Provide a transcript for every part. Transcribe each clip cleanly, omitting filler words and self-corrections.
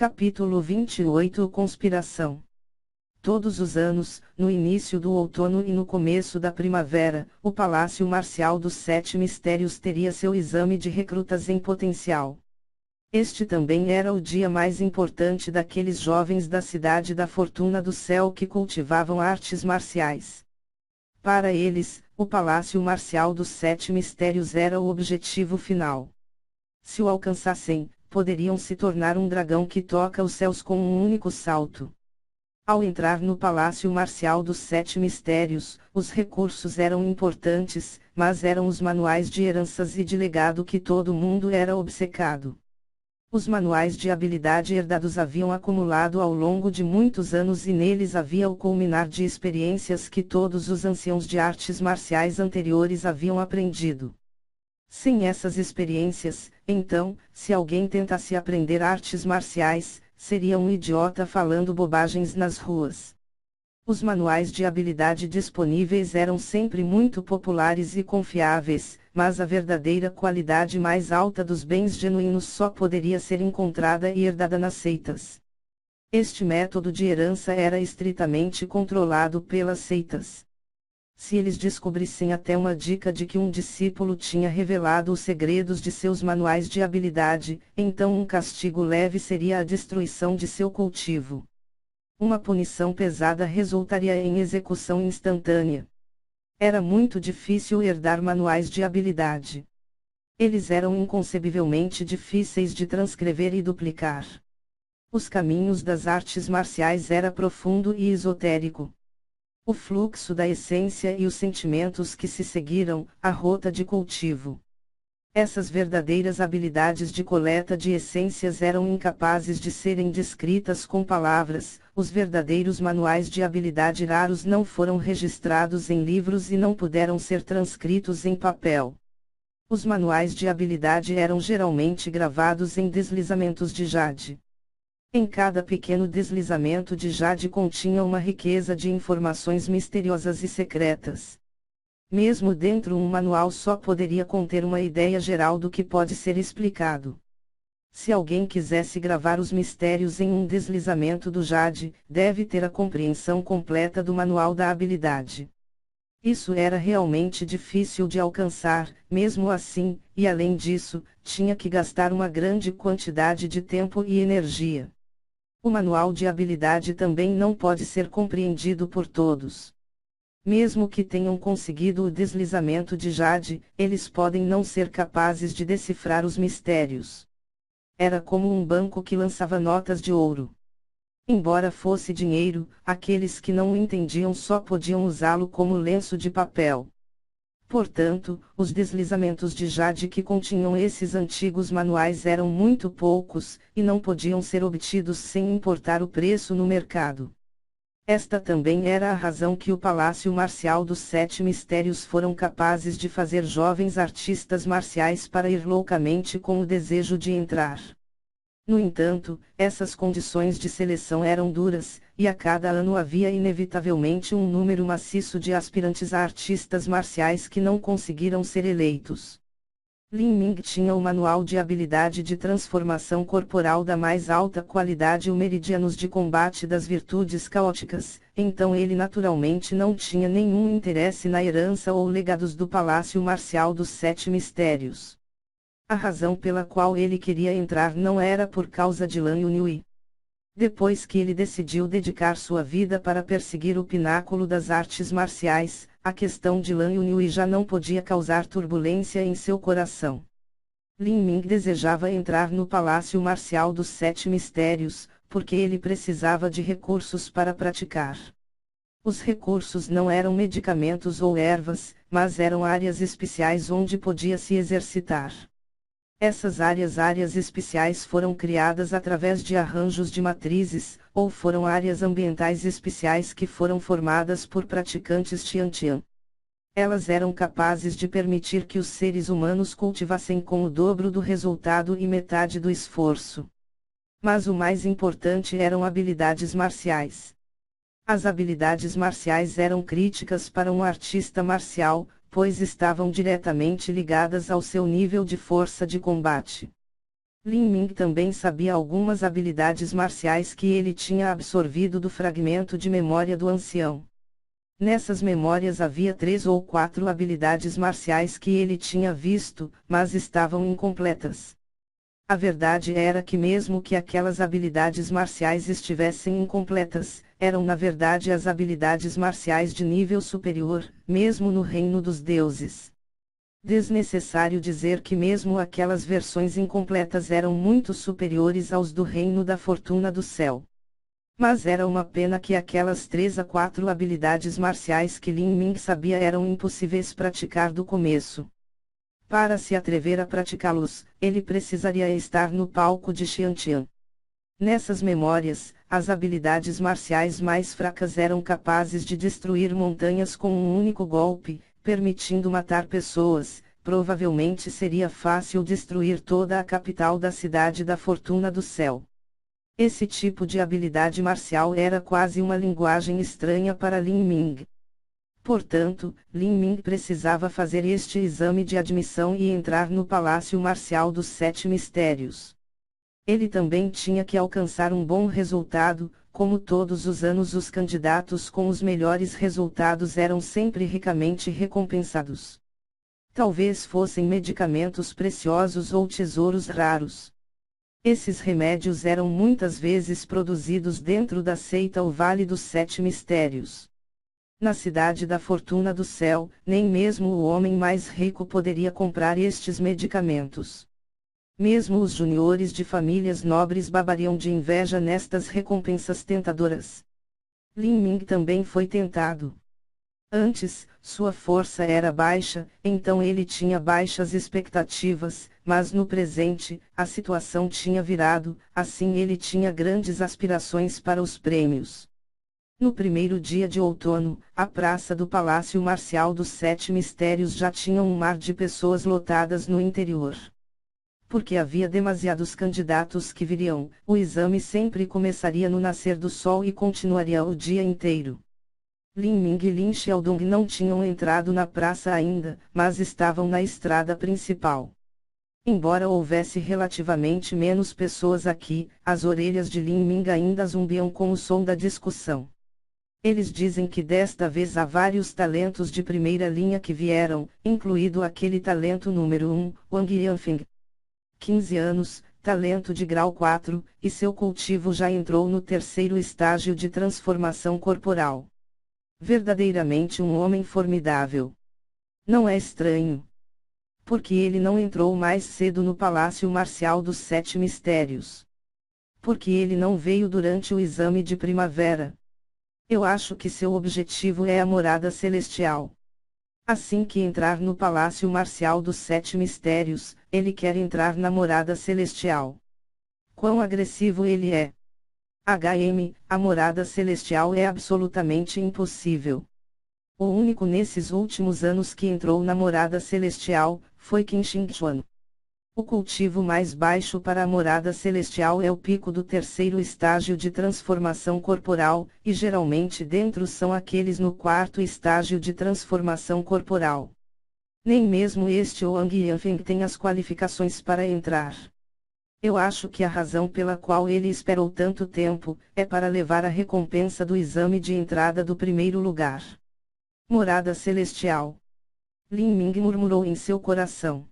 Capítulo 28 Conspiração. Todos os anos, no início do outono e no começo da primavera, o Palácio Marcial dos Sete Mistérios teria seu exame de recrutas em potencial. Este também era o dia mais importante daqueles jovens da Cidade da Fortuna do Céu que cultivavam artes marciais. Para eles, o Palácio Marcial dos Sete Mistérios era o objetivo final. Se o alcançassem, poderiam se tornar um dragão que toca os céus com um único salto. Ao entrar no Palácio Marcial dos Sete Mistérios, os recursos eram importantes, mas eram os manuais de heranças e de legado que todo mundo era obcecado. Os manuais de habilidade herdados haviam acumulado ao longo de muitos anos e neles havia o culminar de experiências que todos os anciãos de artes marciais anteriores haviam aprendido. Sem essas experiências, então, se alguém tentasse aprender artes marciais, seria um idiota falando bobagens nas ruas. Os manuais de habilidade disponíveis eram sempre muito populares e confiáveis, mas a verdadeira qualidade mais alta dos bens genuínos só poderia ser encontrada e herdada nas seitas. Este método de herança era estritamente controlado pelas seitas. Se eles descobrissem até uma dica de que um discípulo tinha revelado os segredos de seus manuais de habilidade, então um castigo leve seria a destruição de seu cultivo. Uma punição pesada resultaria em execução instantânea. Era muito difícil herdar manuais de habilidade. Eles eram inconcebivelmente difíceis de transcrever e duplicar. Os caminhos das artes marciais era profundo e esotérico. O fluxo da essência e os sentimentos que se seguiram, a rota de cultivo. Essas verdadeiras habilidades de coleta de essências eram incapazes de serem descritas com palavras, os verdadeiros manuais de habilidade raros não foram registrados em livros e não puderam ser transcritos em papel. Os manuais de habilidade eram geralmente gravados em deslizamentos de jade. Em cada pequeno deslizamento de jade continha uma riqueza de informações misteriosas e secretas. Mesmo dentro um manual só poderia conter uma ideia geral do que pode ser explicado. Se alguém quisesse gravar os mistérios em um deslizamento do jade, deve ter a compreensão completa do manual da habilidade. Isso era realmente difícil de alcançar, mesmo assim, e além disso, tinha que gastar uma grande quantidade de tempo e energia. O manual de habilidade também não pode ser compreendido por todos. Mesmo que tenham conseguido o deslizamento de jade, eles podem não ser capazes de decifrar os mistérios. Era como um banco que lançava notas de ouro. Embora fosse dinheiro, aqueles que não o entendiam só podiam usá-lo como lenço de papel. Portanto, os deslizamentos de jade que continham esses antigos manuais eram muito poucos, e não podiam ser obtidos sem importar o preço no mercado. Esta também era a razão que o Palácio Marcial dos Sete Mistérios foram capazes de fazer jovens artistas marciais para ir loucamente com o desejo de entrar. No entanto, essas condições de seleção eram duras, e a cada ano havia inevitavelmente um número maciço de aspirantes a artistas marciais que não conseguiram ser eleitos. Lin Ming tinha o manual de habilidade de transformação corporal da mais alta qualidade e o meridianos de combate das virtudes caóticas, então ele naturalmente não tinha nenhum interesse na herança ou legados do Palácio Marcial dos Sete Mistérios. A razão pela qual ele queria entrar não era por causa de Lan Yunhui. Depois que ele decidiu dedicar sua vida para perseguir o pináculo das artes marciais, a questão de Lan Yunhui já não podia causar turbulência em seu coração. Lin Ming desejava entrar no Palácio Marcial dos Sete Mistérios, porque ele precisava de recursos para praticar. Os recursos não eram medicamentos ou ervas, mas eram áreas especiais onde podia se exercitar. Essas áreas especiais foram criadas através de arranjos de matrizes, ou foram áreas ambientais especiais que foram formadas por praticantes Tiantian. Elas eram capazes de permitir que os seres humanos cultivassem com o dobro do resultado e metade do esforço. Mas o mais importante eram habilidades marciais. As habilidades marciais eram críticas para um artista marcial, pois estavam diretamente ligadas ao seu nível de força de combate. Lin Ming também sabia algumas habilidades marciais que ele tinha absorvido do fragmento de memória do ancião. Nessas memórias havia 3 ou 4 habilidades marciais que ele tinha visto, mas estavam incompletas. A verdade era que mesmo que aquelas habilidades marciais estivessem incompletas, eram na verdade as habilidades marciais de nível superior, mesmo no reino dos deuses. Desnecessário dizer que mesmo aquelas versões incompletas eram muito superiores aos do reino da fortuna do céu. Mas era uma pena que aquelas 3 a 4 habilidades marciais que Lin Ming sabia eram impossíveis praticar do começo. Para se atrever a praticá-los, ele precisaria estar no palco de Xiantian. Nessas memórias, as habilidades marciais mais fracas eram capazes de destruir montanhas com um único golpe, permitindo matar pessoas. Provavelmente seria fácil destruir toda a capital da cidade da Fortuna do Céu. Esse tipo de habilidade marcial era quase uma linguagem estranha para Lin Ming. Portanto, Lin Ming precisava fazer este exame de admissão e entrar no Palácio Marcial dos 7 Mistérios. Ele também tinha que alcançar um bom resultado, como todos os anos os candidatos com os melhores resultados eram sempre ricamente recompensados. Talvez fossem medicamentos preciosos ou tesouros raros. Esses remédios eram muitas vezes produzidos dentro da seita o Vale dos 7 Mistérios. Na cidade da Fortuna do Céu, nem mesmo o homem mais rico poderia comprar estes medicamentos. Mesmo os juniores de famílias nobres babariam de inveja nestas recompensas tentadoras. Lin Ming também foi tentado. Antes, sua força era baixa, então ele tinha baixas expectativas, mas no presente, a situação tinha virado, assim ele tinha grandes aspirações para os prêmios. No primeiro dia de outono, a praça do Palácio Marcial dos 7 Mistérios já tinha um mar de pessoas lotadas no interior. Porque havia demasiados candidatos que viriam, o exame sempre começaria no nascer do sol e continuaria o dia inteiro. Lin Ming e Lin Xiaodong não tinham entrado na praça ainda, mas estavam na estrada principal. Embora houvesse relativamente menos pessoas aqui, as orelhas de Lin Ming ainda zumbiam com o som da discussão. Eles dizem que desta vez há vários talentos de primeira linha que vieram, incluído aquele talento número 1, Wang Yanfeng. 15 anos, talento de grau 4, e seu cultivo já entrou no 3º estágio de transformação corporal. Verdadeiramente um homem formidável. Não é estranho. Porque ele não entrou mais cedo no Palácio Marcial dos 7 Mistérios. Porque ele não veio durante o exame de primavera. Eu acho que seu objetivo é a morada celestial. Assim que entrar no Palácio Marcial dos 7 Mistérios, ele quer entrar na morada celestial. Quão agressivo ele é! A morada celestial é absolutamente impossível. O único nesses últimos anos que entrou na morada celestial, foi Qin Xingchuan. O cultivo mais baixo para a morada celestial é o pico do 3º estágio de transformação corporal, e geralmente dentro são aqueles no 4º estágio de transformação corporal. Nem mesmo este Wang Yanfeng tem as qualificações para entrar. Eu acho que a razão pela qual ele esperou tanto tempo, é para levar a recompensa do exame de entrada do primeiro lugar. Morada celestial. Lin Ming murmurou em seu coração.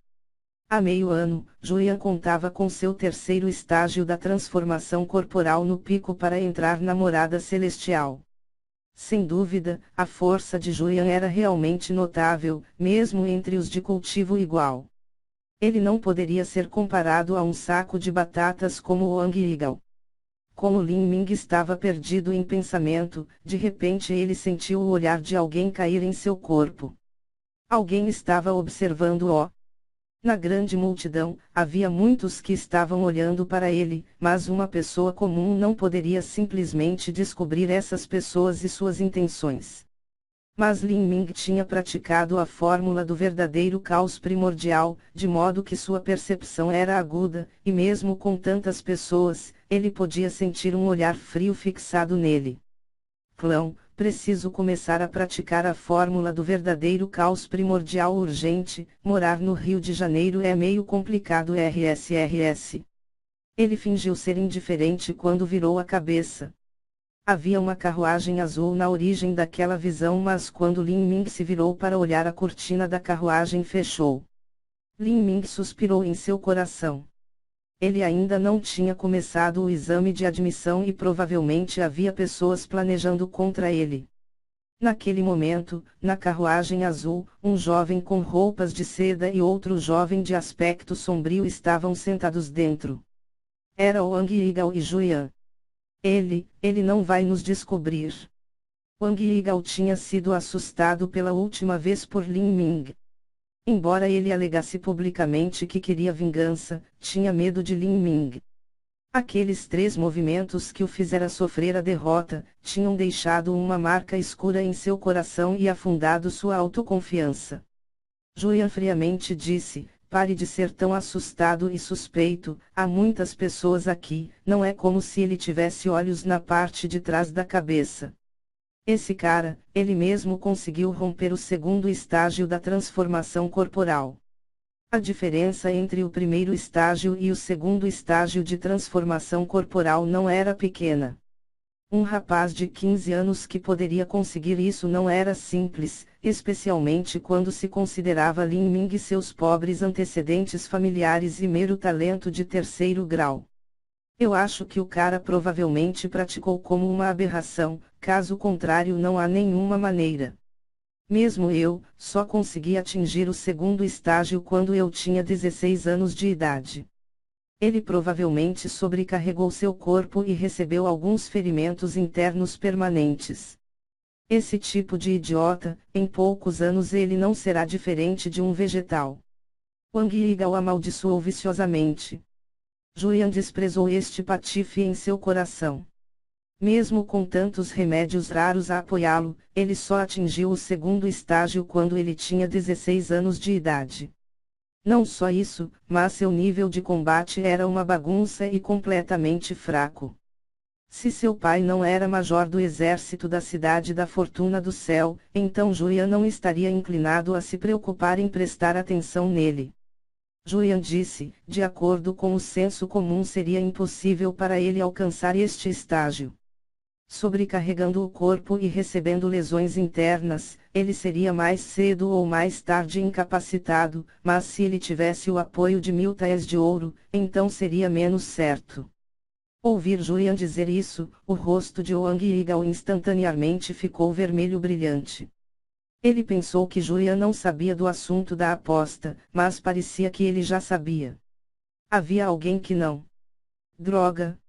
Há meio ano, Julian contava com seu 3º estágio da transformação corporal no pico para entrar na morada celestial. Sem dúvida, a força de Julian era realmente notável, mesmo entre os de cultivo igual. Ele não poderia ser comparado a um saco de batatas como o Wang Yigal. Como Lin Ming estava perdido em pensamento, de repente ele sentiu o olhar de alguém cair em seu corpo. Alguém estava observando-o. Na grande multidão, havia muitos que estavam olhando para ele, mas uma pessoa comum não poderia simplesmente descobrir essas pessoas e suas intenções. Mas Lin Ming tinha praticado a fórmula do verdadeiro caos primordial, de modo que sua percepção era aguda, e mesmo com tantas pessoas, ele podia sentir um olhar frio fixado nele. Clão, preciso começar a praticar a fórmula do verdadeiro caos primordial urgente. Morar no Rio de Janeiro é meio complicado. RSRS. Ele fingiu ser indiferente quando virou a cabeça. Havia uma carruagem azul na origem daquela visão, mas quando Lin Ming se virou para olhar, a cortina da carruagem fechou. Lin Ming suspirou em seu coração. Ele ainda não tinha começado o exame de admissão e provavelmente havia pessoas planejando contra ele. Naquele momento, na carruagem azul, um jovem com roupas de seda e outro jovem de aspecto sombrio estavam sentados dentro. Era Wang Yigao e Julian. Ele não vai nos descobrir. Wang Yigao tinha sido assustado pela última vez por Lin Ming. Embora ele alegasse publicamente que queria vingança, tinha medo de Lin Ming. Aqueles 3 movimentos que o fizera sofrer a derrota, tinham deixado uma marca escura em seu coração e afundado sua autoconfiança. Julian friamente disse: pare de ser tão assustado e suspeito, há muitas pessoas aqui, não é como se ele tivesse olhos na parte de trás da cabeça. Esse cara, ele mesmo conseguiu romper o 2º estágio da transformação corporal. A diferença entre o primeiro estágio e o 2º estágio de transformação corporal não era pequena. Um rapaz de 15 anos que poderia conseguir isso não era simples, especialmente quando se considerava Lin Ming e seus pobres antecedentes familiares e mero talento de 3º grau. Eu acho que o cara provavelmente praticou como uma aberração, caso contrário não há nenhuma maneira. Mesmo eu, só consegui atingir o 2º estágio quando eu tinha 16 anos de idade. Ele provavelmente sobrecarregou seu corpo e recebeu alguns ferimentos internos permanentes. Esse tipo de idiota, em poucos anos ele não será diferente de um vegetal. Wang Yigao amaldiçoou viciosamente. Julian desprezou este patife em seu coração. Mesmo com tantos remédios raros a apoiá-lo, ele só atingiu o 2º estágio quando ele tinha 16 anos de idade. Não só isso, mas seu nível de combate era uma bagunça e completamente fraco. Se seu pai não era major do exército da Cidade da Fortuna do Céu, então Julian não estaria inclinado a se preocupar em prestar atenção nele. Julian disse: de acordo com o senso comum seria impossível para ele alcançar este estágio. Sobrecarregando o corpo e recebendo lesões internas, ele seria mais cedo ou mais tarde incapacitado, mas se ele tivesse o apoio de 1000 taels de ouro, então seria menos certo. Ouvir Julian dizer isso, o rosto de Wang Yigao instantaneamente ficou vermelho brilhante. Ele pensou que Julian não sabia do assunto da aposta, mas parecia que ele já sabia. Havia alguém que não. Droga!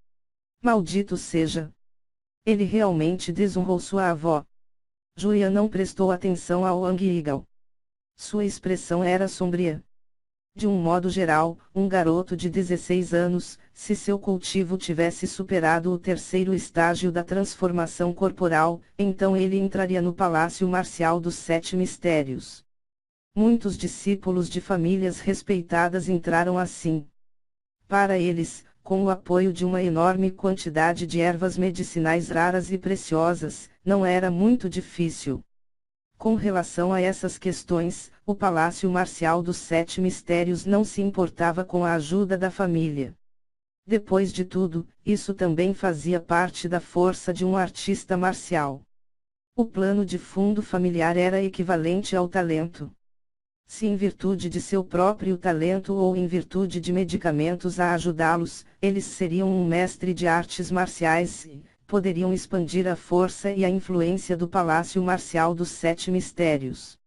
Maldito seja! Ele realmente desonrou sua avó. Julian não prestou atenção ao Wang Yigao. Sua expressão era sombria. De um modo geral, um garoto de 16 anos, se seu cultivo tivesse superado o 3º estágio da transformação corporal, então ele entraria no Palácio Marcial dos 7 Mistérios. Muitos discípulos de famílias respeitadas entraram assim. Para eles, com o apoio de uma enorme quantidade de ervas medicinais raras e preciosas, não era muito difícil. Com relação a essas questões, o Palácio Marcial dos 7 Mistérios não se importava com a ajuda da família. Depois de tudo, isso também fazia parte da força de um artista marcial. O plano de fundo familiar era equivalente ao talento. Se em virtude de seu próprio talento ou em virtude de medicamentos a ajudá-los, eles seriam um mestre de artes marciais e poderiam expandir a força e a influência do Palácio Marcial dos 7 Mistérios.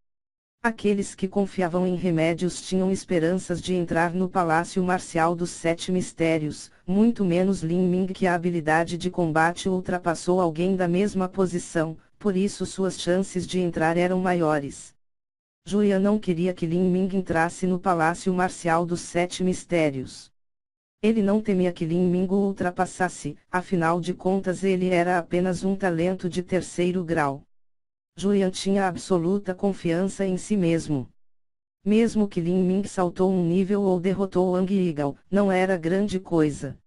Aqueles que confiavam em remédios tinham esperanças de entrar no Palácio Marcial dos 7 Mistérios, muito menos Lin Ming, que a habilidade de combate ultrapassou alguém da mesma posição, por isso suas chances de entrar eram maiores. Julian não queria que Lin Ming entrasse no Palácio Marcial dos 7 Mistérios. Ele não temia que Lin Ming o ultrapassasse, afinal de contas ele era apenas um talento de 3º grau. Julian tinha absoluta confiança em si mesmo. Mesmo que Lin Ming saltou um nível ou derrotou Wang Yigao, não era grande coisa.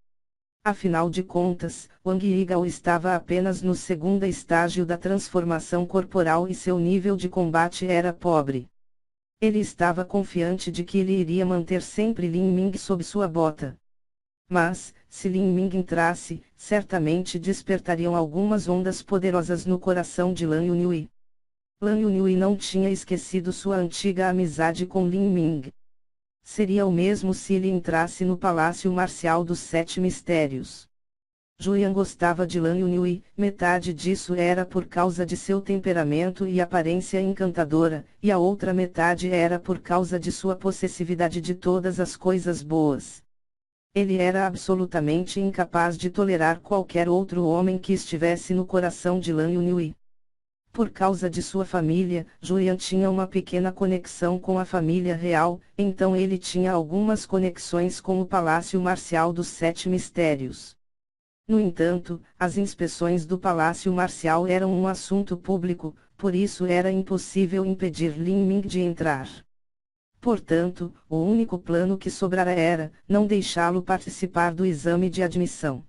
Afinal de contas, Wang Yigao estava apenas no 2º estágio da transformação corporal e seu nível de combate era pobre. Ele estava confiante de que ele iria manter sempre Lin Ming sob sua bota. Mas, se Lin Ming entrasse, certamente despertariam algumas ondas poderosas no coração de Lan Yunhui. Lan Yunhui não tinha esquecido sua antiga amizade com Lin Ming. Seria o mesmo se ele entrasse no Palácio Marcial dos Sete Mistérios. Julian gostava de Lan Yunhui, metade disso era por causa de seu temperamento e aparência encantadora, e a outra metade era por causa de sua possessividade de todas as coisas boas. Ele era absolutamente incapaz de tolerar qualquer outro homem que estivesse no coração de Lan Yunhui. Por causa de sua família, Julian tinha uma pequena conexão com a família real, então ele tinha algumas conexões com o Palácio Marcial dos Sete Mistérios. No entanto, as inspeções do Palácio Marcial eram um assunto público, por isso era impossível impedir Lin Ming de entrar. Portanto, o único plano que sobrara era não deixá-lo participar do exame de admissão.